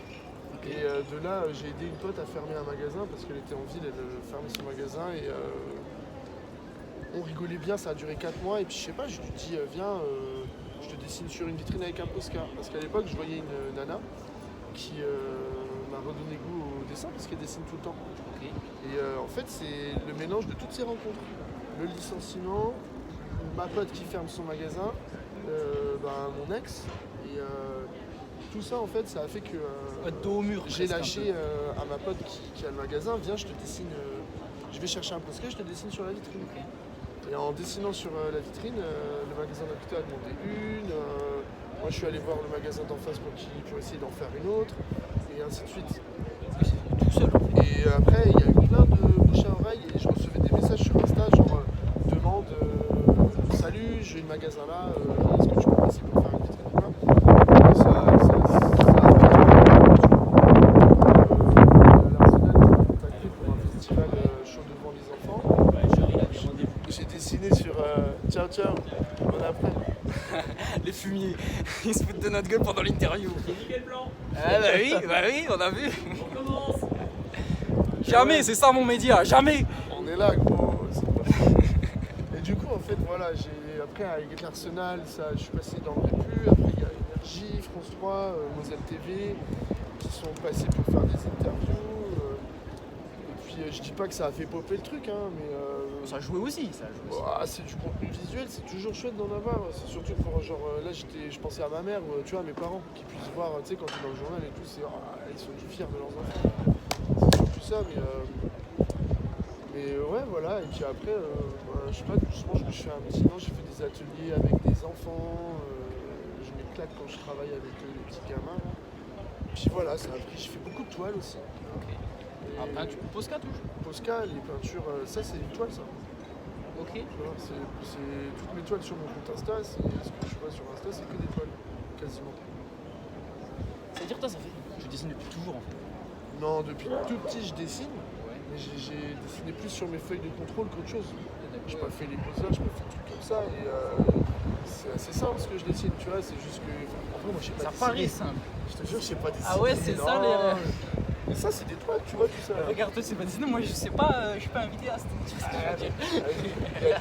Okay. Et de là, j'ai aidé une pote à fermer un magasin parce qu'elle était en ville, elle fermait son magasin. Et on rigolait bien, ça a duré 4 mois. Et puis je sais pas, je lui dis, viens, je te dessine sur une vitrine avec un Posca. Parce qu'à l'époque, je voyais une nana qui m'a redonné goût au dessin parce qu'elle dessine tout le temps. Okay. Et en fait, c'est le mélange de toutes ces rencontres. Le licenciement, ma pote qui ferme son magasin, mon ex. Et tout ça, en fait, ça a fait que j'ai lâché à ma pote qui a le magasin, viens, je te dessine, je vais chercher un Posca, je te dessine sur la vitrine. Okay. Et en dessinant sur la vitrine, le magasin d'à côté a demandé une. Moi, je suis allé voir le magasin d'en face pour essayer d'en faire une autre, et ainsi de suite. Tout seul. Et après, il y a eu plein de bouche à oreille, et je recevais des messages sur Insta, genre demande salut, j'ai le magasin là, est-ce que tu peux passer pour faire une vitrine là? L'Arsenal m'a contacté pour un festival chaud devant les enfants. J'ai dessiné sur Bon après. Les fumiers, ils se foutent de notre gueule pendant l'interview. Quel plan? Ah bah oui, on a vu. On commence. Jamais, c'est ça mon média, jamais. On est là, gros. C'est pas ça. Et du coup, en fait, voilà, après avec l'Arsenal, ça, je suis passé dans le Répu. Après, il y a Énergie, France 3, Moselle TV, qui sont passés pour faire des interviews. Et puis, je dis pas que ça a fait popper le truc, hein, mais. Ça a joué aussi, Ouah, c'est du contenu visuel, c'est toujours chouette d'en avoir. C'est surtout pour genre là je pensais à ma mère, tu vois, à mes parents, qui puissent voir, tu sais, quand tu es dans le journal et tout, ils sont fiers de leurs enfants. C'est surtout ça, mais ouais, voilà. Et puis après, je sais pas, doucement je me suis fait un petit. Non, j'ai fait des ateliers avec des enfants. Je m'éclate quand je travaille avec les petits gamins. Là. Puis voilà, ça a pris. J'ai fait beaucoup de toiles aussi. Après, tu Posca toujours. Posca, les peintures, ça c'est une toile ça. Ok. Tu vois, c'est toutes mes toiles sur mon compte Insta, ce que je vois sur Insta, c'est que des toiles, quasiment. C'est-à-dire, toi, ça fait. Tu dessines depuis toujours en fait. Non, depuis tout petit, je dessine, Ouais. mais j'ai dessiné plus sur mes feuilles de contrôle qu'autre chose. J'ai pas fait les poseurs, j'ai pas fait des trucs comme ça, et c'est assez simple ce que je dessine, tu vois, c'est juste que. Après, moi, je sais pas Ça dessiner. paraît simple. Je te jure, je sais pas dessiner. Ah ouais, c'est ça, non. les- Mais ça, c'est des toiles, tu vois, tout ça. Regarde, toi, c'est pas dessiné, moi je sais pas, je suis pas un vidéaste. Tu vois ce que je veux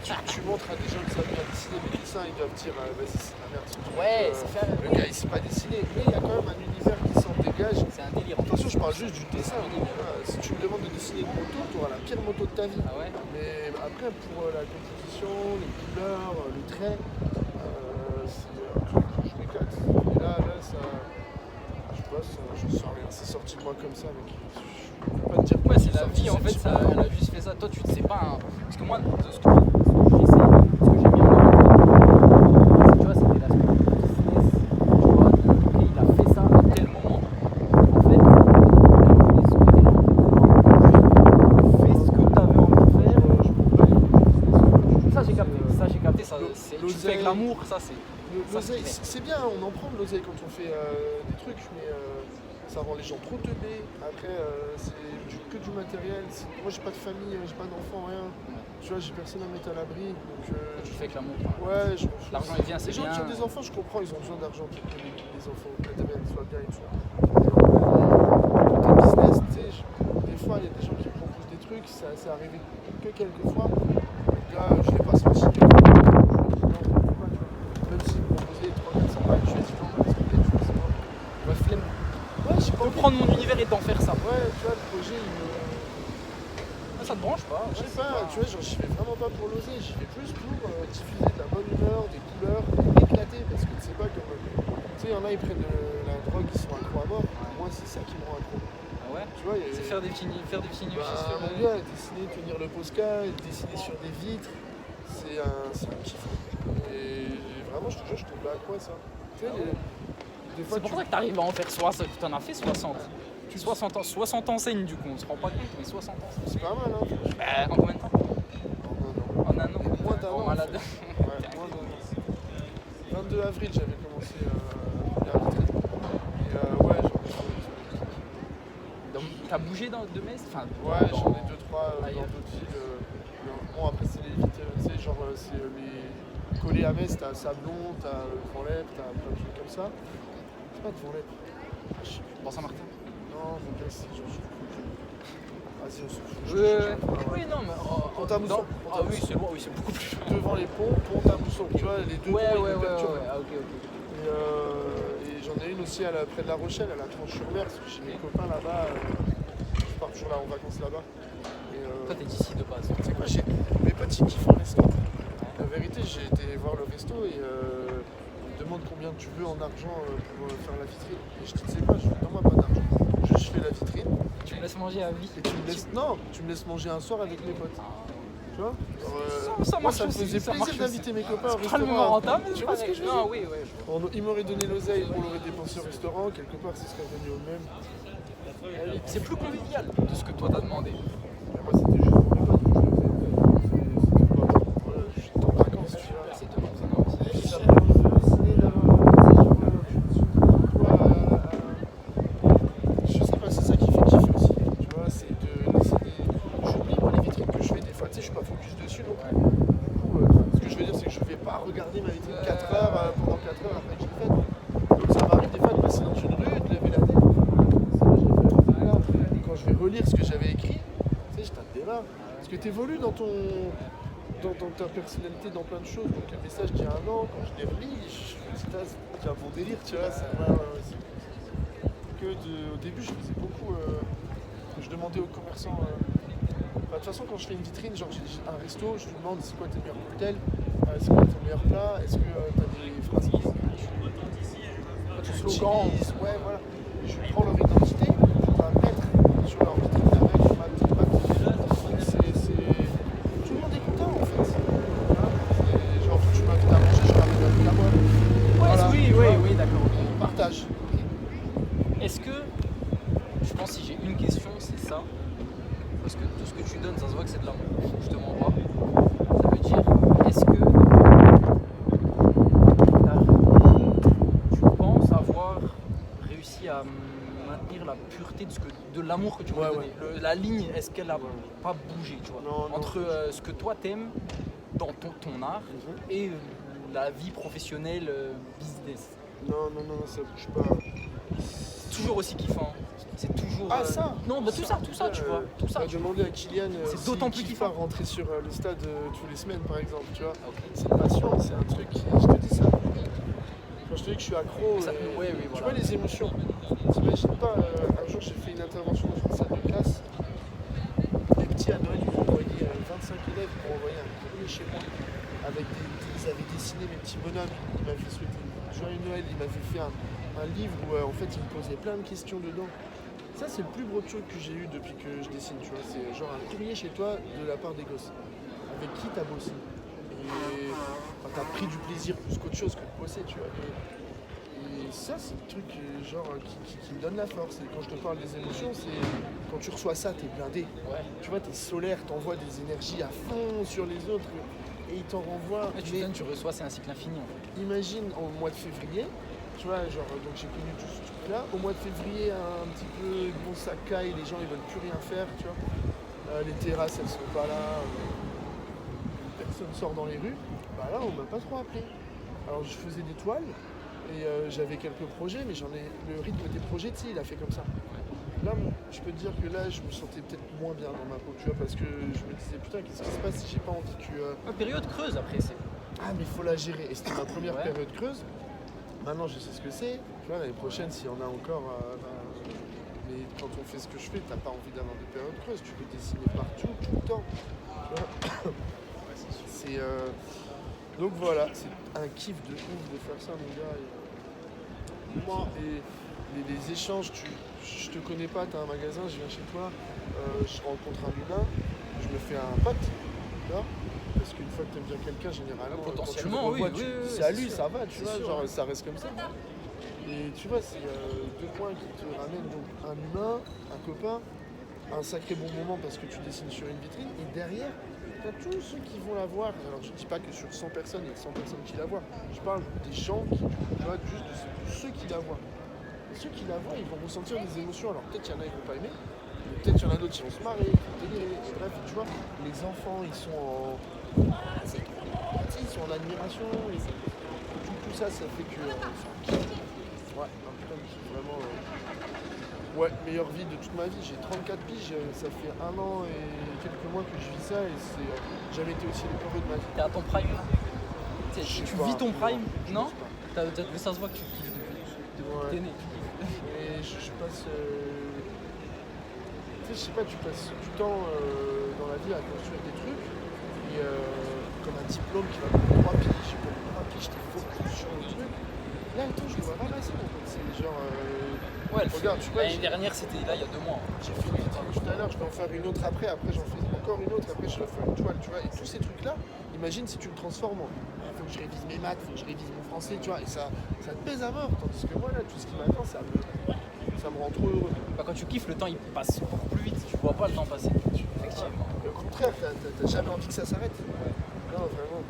dire. Tu montres à des gens qui savent bien dessiner mes dessins, ils doivent dire vas-y, c'est la merde. ce truc. Ouais, c'est fait. Le gars, il sait pas dessiner, mais il y a quand même un univers qui s'en dégage. C'est un délire. Attention, je parle juste du dessin. Si tu me demandes de dessiner une moto, tu auras la pire moto de ta vie. Ah ouais. Mais après, pour la composition, les couleurs, le trait, je m'éclate. Et là, ça. Je sais pas, je sens rien. C'est sorti de moi comme ça, mec. Je peux pas te dire Ouais, c'est la sorti, vie en c'est fait, petit. ça, elle a juste fait ça. Toi, tu ne sais pas. Hein. Parce que moi, de ce que j'essaie, ce que j'aime bien dans tu vois, c'était l'aspect business. Tu vois, ok, il a fait ça à tel moment. En fait, comme je l'ai souhaité, fais ce que tu avais envie de faire. Ça, j'ai capté. Ça, tu le fais avec l'amour, ça, c'est. L'oseille, c'est bien, on en prend de l'oseille quand on fait des trucs, mais ça rend les gens trop teubés. Après, c'est que du matériel. Moi, j'ai pas de famille, j'ai pas d'enfants, rien. Tu vois, j'ai personne à mettre à l'abri. Donc, Tu le fais avec l'amour. ouais, je m'en fous. L'argent, il vient, c'est Les gens bien. qui ont des enfants, je comprends, ils ont besoin d'argent pour que les enfants matériels soient bien et tout. Côté business, tu sais, des fois, il y a des gens qui me proposent des trucs, ça c'est arrivé que quelques fois. Donc là, je l'ai pas senti. Même s'ils me proposaient 300-400 balles, je suis non, parce que tu vois, c'est pas. Ouais, flemme. Ouais, j'ai pas Faut envie. prendre mon univers et d'en faire ça. Ouais, tu vois, le projet, il me. Ça te branche pas? Je sais pas, tu vois, genre, j'y vais vraiment pas pour l'oser, j'y vais plus pour diffuser de la bonne humeur, des couleurs, éclater, parce que tu sais pas comme. Tu sais, il y en a, ils prennent de la drogue, ils sont accros à mort. Moi, c'est ça qui me rend accro. Ah ouais? Tu vois, il y a. C'est faire des finis sur Mon gars, dessiner, tenir le Posca, dessiner sur des vitres, c'est un kiff. Et vraiment, je te jure, je tombe accro à ça. Tu sais, des fois, C'est pour ça que t'arrives à en faire 60, t'en as fait 60. 60 enseignes du coup, on se rend pas compte, mais 60 enseignes. c'est pas mal, hein. En combien de temps? Non, En un an. Moins d'un Oh, an. malade. Ouais, moins d'un an. 22 avril, j'avais commencé la retraite. Et ouais, Donc, t'as bougé de Metz? Enfin, ouais, dans- j'en ai 2-3 dans ailleurs. d'autres villes. Bon, après, c'est les vites, tu sais, genre, c'est les collés à Metz, t'as Sablon, t'as Vanlep, t'as plein de trucs comme ça. C'est pas de Vanlep. Je sais plus. Dans Saint-Martin? Non, faut bien c'est genre. Vas-y, on s'en fout. Oui, non, mais. Pont-à-Mousson. Ah oui, c'est loin, oui, c'est beaucoup plus loin. Devant les ponts, Pont-à-Mousson. Tu vois, les deux Ouais, ponts, ouais, ils ouais, me perturbent. ah, ok. Et j'en ai une aussi près de La Rochelle, à la Tranche-sur-Mer, parce que j'ai mes copains là-bas. Je pars toujours là en vacances là-bas. Et, Toi, t'es d'ici de base. tu sais quoi, j'ai mes potes ils kiffent en resto. La vérité, j'ai été voir le resto et ils me demandent combien tu veux en argent pour faire la vitrine. Et je te sais pas, je dis non, moi pas d'argent. Je fais la vitrine Tu me laisses manger à vie. et tu me laisses. Non, tu me laisses manger un soir avec mes potes. Tu vois genre, Ça moi, marche ça me aussi, faisait ça plaisir marche d'inviter mes copains au C'est pas le moment restaurant. rentable, mais Tu c'est vois ce que pareil. je veux dire? Non, oui, ouais, je vois. Il m'aurait donné l'oseille, on l'aurait dépensé au restaurant, quelque part ce serait revenu au même. C'est plus convivial de ce que toi t'as demandé. Mais moi c'était juste pour les potes que je le faisais. C'était pas genre, voilà, je suis en vacances, tu vois. C'est tout, ça va aussi. Et puis ça me fait dessiner d'avoir, tu vois, je sais pas, c'est ça qui fait kiffer aussi, tu vois, c'est de dessiner. J'oublie moi les vitrines que je fais des fois, tu sais, je suis pas focus dessus donc. Du coup, ce que je veux dire, c'est que je vais pas regarder ma vitrine 4 heures, pendant 4 heures après que j'ai fait. Donc ça m'arrive des fois de passer dans une rue, de lever la tête. Voilà. Quand je vais relire ce que j'avais écrit, tu sais, je tape des mains. Parce que tu évolues dans ta personnalité, dans plein de choses. Donc le message d'il y a un an, quand je les relis, je me dis, c'est un bon délire, tu vois. Au début, je faisais beaucoup. Je demandais aux commerçants. De toute façon, quand je fais une vitrine, genre j'ai un resto, je lui demande c'est quoi tes meilleurs cocktails, c'est quoi ton meilleur plat, est-ce que tu as des phrases clés que tu utilises, ouais, voilà. Je prends leur identité, je vais mettre sur leur vitrine avec ma petite patte. Tout le monde est content en fait. Hein, genre tu m'invites à manger, je ramène un truc à moi. Voilà, Oui, d'accord. on partage. Est-ce que, je pense si j'ai une question, c'est ça. Parce que tout ce que tu donnes, ça se voit que c'est de l'amour, je te mens pas. Ça veut dire, est-ce que tu penses avoir réussi à maintenir la pureté de l'amour que tu voulais donner? La ligne, est-ce qu'elle a pas bougé, tu vois, Non, entre ce que toi t'aimes dans ton art et la vie professionnelle, business? Non, ça bouge pas. Toujours aussi kiffant. C'est toujours. Ah, ça Non, bah, tout ça, tu vois. Tout ça. On va demander à Kylian C'est d'autant plus qu'il kiffant. va rentrer sur le stade tous les semaines, par exemple, tu vois. Ok. C'est une passion, c'est un truc, je te dis ça. Quand je te dis que je suis accro, Ça- tu voilà. vois les émotions. T'imagines pas, un jour j'ai fait une intervention dans une salle de classe. Les petits à Noël, ils m'ont envoyé 25 élèves pour envoyer un courrier chez moi. Ils avaient dessiné mes petits bonhommes, ils m'avaient souhaité joyeux Noël, ils m'avaient fait un livre où en fait ils me posaient plein de questions dedans. Ça c'est le plus gros truc que j'ai eu depuis que je dessine, tu vois. C'est genre un courrier chez toi de la part des gosses. Avec qui t'as bossé. Et t'as pris du plaisir plus qu'autre chose que de bosser, tu vois. Et ça c'est le truc genre qui me donne la force. Et quand je te parle des émotions, c'est quand tu reçois ça, t'es blindé. Ouais. Tu vois, t'es solaire, t'envoies des énergies à fond sur les autres et ils t'en renvoient. Mais tu donnes, tu reçois, c'est un cycle infini en fait. Imagine au mois de février, tu vois, genre, donc j'ai connu tout ce truc-là. Au mois de février, un petit peu, bon, ça caille, les gens ils veulent plus rien faire, tu vois. Les terrasses elles sont pas là, personne sort dans les rues. Bah là, on m'a pas trop appelé. Alors je faisais des toiles et j'avais quelques projets, mais le rythme des projets, tu sais, il a fait comme ça. Là, je peux te dire que là, je me sentais peut-être moins bien dans ma peau, tu vois, parce que je me disais, putain, qu'est-ce qui se passe si j'ai pas envie que. Une période creuse après, c'est. Ah, mais il faut la gérer. Et c'était ma première Ouais. période creuse. Maintenant, je sais ce que c'est. Tu vois, l'année prochaine, s'il y en a encore. Mais quand on fait ce que je fais, t'as pas envie d'avoir des périodes creuses. Tu peux dessiner partout, tout le temps. Tu vois. C'est. Donc voilà, c'est un kiff de ouf de faire ça, mon gars. Moi, les échanges, je te connais pas, t'as un magasin, je viens chez toi, je rencontre un humain, je me fais un pote, tu vois. Parce qu'une fois que tu aimes bien quelqu'un, généralement, Potentiellement, quand tu le revois, oui, tu dis c'est salut, sûr. ça va, tu C'est vois, sûr. genre ça reste comme ça. Et tu vois, c'est deux points qui te ramènent donc un humain, un copain, un sacré bon moment parce que tu dessines sur une vitrine, et derrière, tu as tous ceux qui vont la voir. Alors je dis pas que sur 100 personnes, il y a 100 personnes qui la voient. Je parle des gens qui, tu vois, juste de ceux qui la voient. Et ceux qui la voient, ils vont ressentir des émotions. Alors peut-être qu'il y en a, ils vont pas aimer. Mais peut-être qu'il y en a d'autres qui vont se marrer, qui vont délirer. Et bref, tu vois, les enfants, ils sont en. Ils sont en admiration. Tout ça, ça fait que. Ouais, un putain de kiff, vraiment. Ouais, meilleure vie de toute ma vie. J'ai 34 piges, ça fait 1 an et quelques mois que je vis ça et c'est jamais été aussi heureux de ma vie. T'es à ton prime. Tu Je sais tu pas, vis ton prime, je non? pense pas. Ça se voit que tu kiffes depuis Ouais. t'es né. Et je passe. Tu sais, je sais pas, tu passes du temps dans la vie à construire des trucs et comme un diplôme qui va prendre 3 piges, pour 3 piges, t'es focus sur le truc. Là, le temps, je le vois pas passer en fait. C'est genre. Ouais, Regarde, tu vois, l'année dernière, c'était là il y a 2 mois. J'ai fait une vitrine tout à l'heure, je vais en faire une autre après j'en fais encore une autre, après je vais faire une toile, tu vois. Et tous ces trucs-là, imagine si tu le transformes en faut que je révise mes maths, faut que je révise mon français, tu vois, et ça te pèse à mort. Tandis que moi là, tout ce qui m'attend, ça me rend trop heureux. Bah, quand tu kiffes, le temps il passe beaucoup plus vite. Tu vois pas le temps passer. Effectivement. Et au contraire, t'as jamais envie que ça s'arrête. Non, vraiment.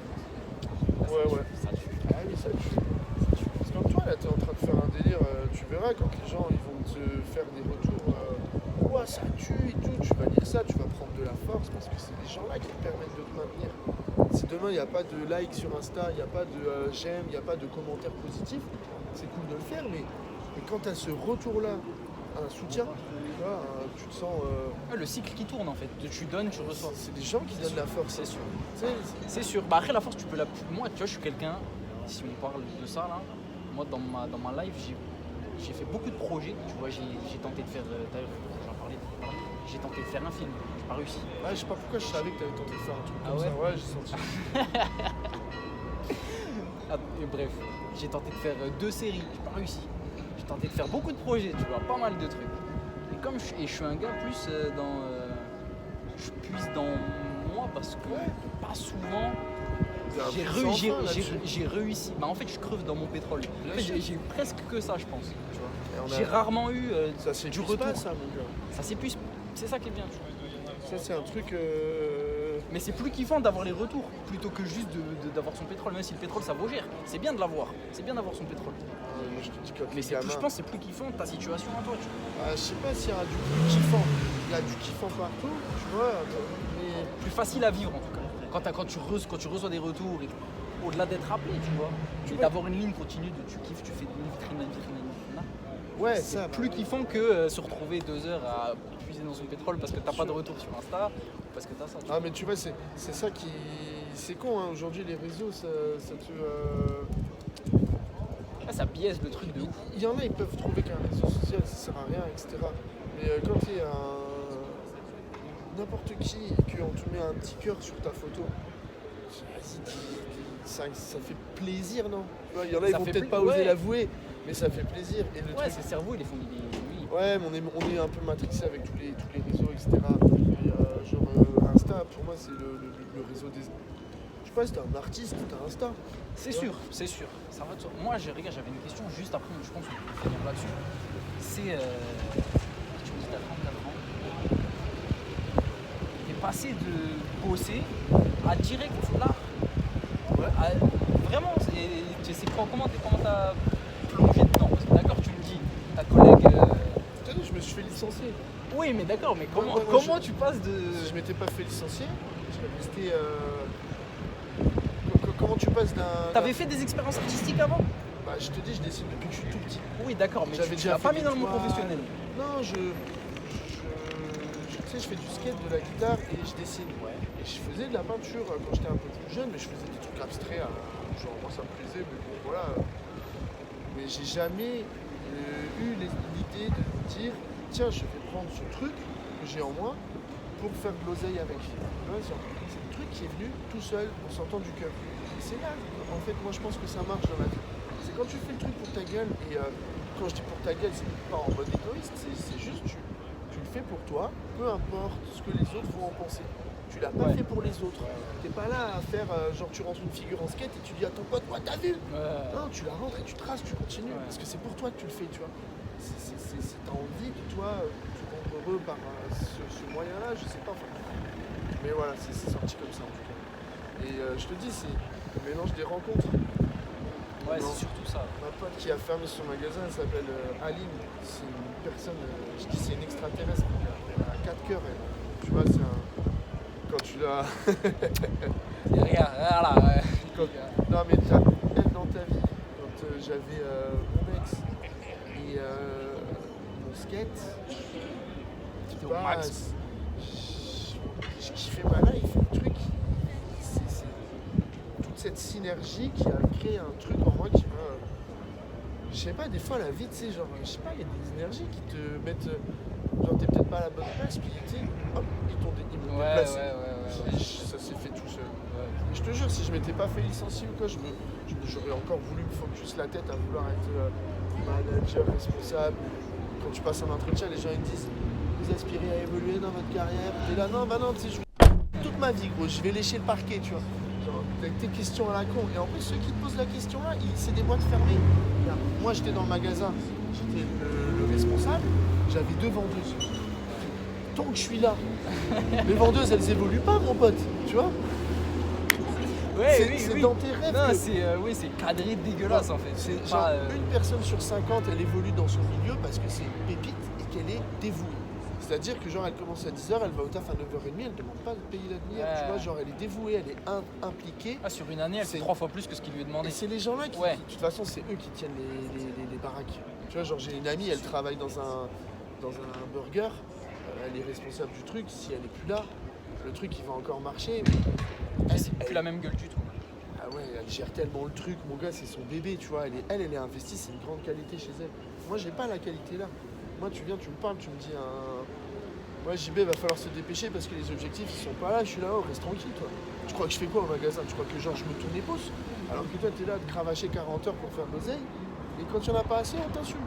Ouais. Ça tue. Ah oui, ça tue. C'est comme toi là, t'es en train de faire un délire, tu verras quand les gens ils vont te faire des retours, ouah ça tue et tout, tu vas lire ça, tu vas prendre de la force parce que c'est des gens là qui te permettent de te maintenir. Si demain il n'y a pas de like sur Insta, il n'y a pas de j'aime, il n'y a pas de commentaires positifs, c'est cool de le faire, mais quand tu as ce retour-là, un soutien, tu vois, tu te sens. Ouais, le cycle qui tourne en fait. Tu donnes, tu reçois. C'est des gens qui donnent la force. C'est sûr. Tu sais, C'est sûr. Bah après la force, tu peux la. Moi, tu vois, je suis quelqu'un. Si on parle de ça là, moi dans ma life, j'ai fait beaucoup de projets. Tu vois, j'ai tenté de faire. D'ailleurs, j'en parlais. J'ai tenté de faire un film. J'ai pas réussi. ouais, je sais pas pourquoi je savais que tu avais tenté de faire un truc Ah comme ouais ça. Ouais, j'ai senti. Et bref, j'ai tenté de faire 2 séries. J'ai pas réussi. J'ai tenté de faire beaucoup de projets. Tu vois, pas mal de trucs. Et comme je suis un gars plus dans. Je puise dans moi parce que pas souvent. J'ai réussi. Bah en fait je creve dans mon pétrole. En fait, j'ai presque que ça je pense. Tu vois. J'ai rarement eu Ça c'est du retour. pas ça, mon gars. Ça s'épuise. C'est ça qui est bien. Tu vois. Ça c'est un truc. Mais c'est plus kiffant d'avoir les retours plutôt que juste d'avoir son pétrole. Même si le pétrole ça vaut cher. C'est bien de l'avoir. C'est bien d'avoir son pétrole. Moi je te dis quand Mais les gamins. je pense que c'est plus kiffant ta situation à toi. Tu vois. Je sais pas s'il y a du plus kiffant. Il y a du kiffant partout, tu vois. Mais Plus facile à vivre en tout cas. Quand tu reçois des retours et au-delà d'être appelé, tu vois, et d'avoir une ligne continue de tu kiffes, tu fais une vitrine, là. ouais, C'est ça. plus kiffant que se retrouver 2 heures à puiser dans son pétrole parce que t'as pas de retour sur Insta ou parce que t'as ça. Tu vois. Ah mais tu vois, c'est ça qui. C'est con, hein. Aujourd'hui les réseaux, ça te. Ah, ça biaise le truc de ouf. Il y en a, ils peuvent trouver qu'un réseau social ça sert à rien, etc. Mais quand t'es n'importe qui et qu'on te met un petit cœur sur ta photo, vas-y, ça fait plaisir, non? Tu vois, il y en a, ils Ça vont fait peut-être pla- pas oser ouais. l'avouer, mais ça fait plaisir. Et le Ouais, truc, c'est le cerveau, il est fondé. Oui. ouais, mais on est un peu matrixé avec tous les réseaux, etc. Et, Insta, pour moi, c'est le réseau des. Je sais pas, si t'es un artiste, t'as Insta. C'est sûr, c'est sûr. Ça va de soi. Moi, regarde, j'avais une question juste après, je pense qu'on peut finir là-dessus. C'est. Tu me dis, t'as 34 ans. T'es passé de bosser à direct là. Vraiment, comment t'as plongé dedans? Parce que d'accord, tu me dis, ta collègue. Tu sais, je me suis fait licencier. Oui, mais d'accord, mais comment, Ouais, comment tu passes de. Si je m'étais pas fait licencier, je serais resté. Comment tu passes d'un. T'avais fait des expériences artistiques avant? Bah, je te dis, je dessine depuis que je suis tout petit. Oui, d'accord, mais J'avais tu déjà l'as pas fait mis des dans le monde toiles. professionnel. Non, tu sais, je fais du skate, de la guitare et je dessine. Ouais. Et je faisais de la peinture quand j'étais un peu plus jeune, mais je faisais des trucs abstraits. Genre, moi, ça me plaisait, mais bon, voilà. Mais j'ai jamais eu l'idée de me dire, tiens, je vais prendre ce truc que j'ai en moi pour faire de l'oseille avec. Tu vois, c'est le truc qui est venu tout seul, en sortant du cœur. Et c'est là, en fait, moi, je pense que ça marche dans la vie. C'est quand tu fais le truc pour ta gueule, et quand je dis pour ta gueule, c'est pas en mode égoïste, c'est juste tu le fais pour toi, peu importe ce que les autres vont en penser. Tu l'as pas Ouais. fait pour les autres. T'es pas là à faire, genre tu rentres une figure en skate et tu dis à ton pote, moi t'as vu? Non, tu la rentres et tu traces, tu continues, Ouais. parce que c'est pour toi que tu le fais, tu vois. T'as envie de toi, te rendre heureux par ce moyen-là, je sais pas. Enfin. Mais voilà, c'est sorti comme ça en tout cas. Et je te dis, c'est le mélange des rencontres. Ouais, Non. c'est surtout ça. Ma pote qui a fermé son magasin, elle s'appelle Aline. C'est une personne, je dis c'est une extraterrestre. Elle a 4 cœurs. Tu vois, c'est un. Quand tu l'as. Regarde, là. Non, mais t'as elle dans ta vie. Quand j'avais mon ex et mon skate, T'es au bah, max. je kiffais ma life, le truc. C'est toute cette synergie qui a créé un truc en moi qui m'a. Je sais pas, des fois la vie, tu sais, genre, je sais pas, il y a des énergies qui te mettent. Genre, t'es peut-être pas à la bonne place, puis tu sais, hop, ils m'ont déplacé. Ça s'est fait tout seul. Et je te jure, si je m'étais pas fait licencier ou quoi, j'aurais encore voulu me focus la tête à vouloir être manager, responsable. Quand tu passes un entretien, les gens ils te disent vous aspirez à évoluer dans votre carrière. T'es là, non, bah non, tu sais, je vais toute ma vie, gros, je vais lécher le parquet, tu vois. Genre, avec tes questions à la con. Et en plus, ceux qui te posent la question là, c'est des boîtes fermées. Regarde, moi, j'étais dans le magasin, j'étais le responsable, j'avais 2 vendeuses. Tant que je suis là, les vendeuses, elles évoluent pas, mon pote, tu vois. Ouais, C'est dans tes rêves. Non, que- c'est cadré dégueulasse en fait. C'est C'est genre pas. une personne sur 50, elle évolue dans son milieu parce que c'est une pépite et qu'elle est dévouée. C'est-à-dire que genre elle commence à 10h, elle va au taf à 9h30, elle demande pas de payer la demi-heure, tu Ouais. vois, genre elle est dévouée, elle est impliquée. Ah, sur une année, elle fait C'est- 3 fois plus que ce qu'il lui est demandé. Et c'est les gens-là qui, Ouais. de toute façon, c'est eux qui tiennent les baraques. Tu vois, genre j'ai une amie, elle travaille dans un burger, elle est responsable du truc, si elle est plus là, le truc il va encore marcher. Ah, c'est plus la même gueule du tout. Ah ouais, elle gère tellement le truc, mon gars, c'est son bébé, tu vois, elle est investie, c'est une grande qualité chez elle. Moi, j'ai pas la qualité là. Moi, tu viens, tu me parles, tu me dis ouais, JB, va falloir se dépêcher parce que les objectifs ils sont pas là, je suis là-haut, reste tranquille, toi. Tu crois que je fais quoi au magasin? Tu crois que genre je me tourne les pouces? Alors que toi, t'es là de cravacher 40 heures pour faire de l'oseille, et quand il y en a pas assez, on t'insulte.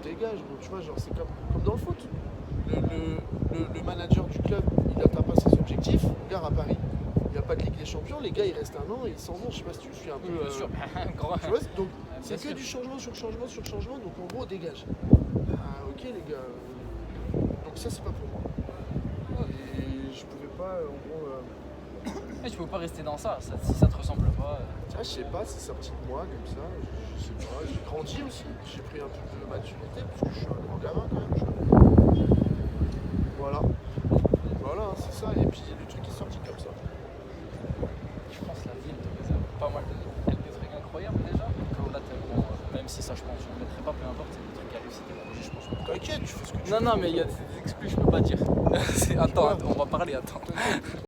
Dégage, bon, tu vois, genre c'est comme dans le foot. Le manager du club, il n'atteint pas ses objectifs, regarde à Paris. Il n'y a pas de Ligue des Champions, les gars ils restent un an et ils s'en vont, je sais pas si tu suis un peu. Bien sûr. Grand- Tu vois, donc c'est Bien que sûr. du changement sur changement sur changement, donc en gros dégage. Ah ok les gars. Donc ça c'est pas pour moi. Et je pouvais pas en gros. Mais tu peux pas rester dans ça, si ça te ressemble pas. Ah, je sais pas, c'est sorti de moi comme ça, je sais pas, j'ai grandi aussi, j'ai pris un peu de maturité parce que je suis un grand gamin quand même. Voilà. Voilà, hein, c'est ça, et puis le truc est sorti comme ça. Je pense que la ville te réserve pas mal de trucs incroyables déjà. Là, bon, même si ça, je pense, je ne mettrai pas, peu importe, c'est des trucs à réussite et projet, je pense. T'inquiète, tu fais ce que tu Non, veux. non, mais il y a des exclus, je peux pas dire. Attends, on va parler, attends.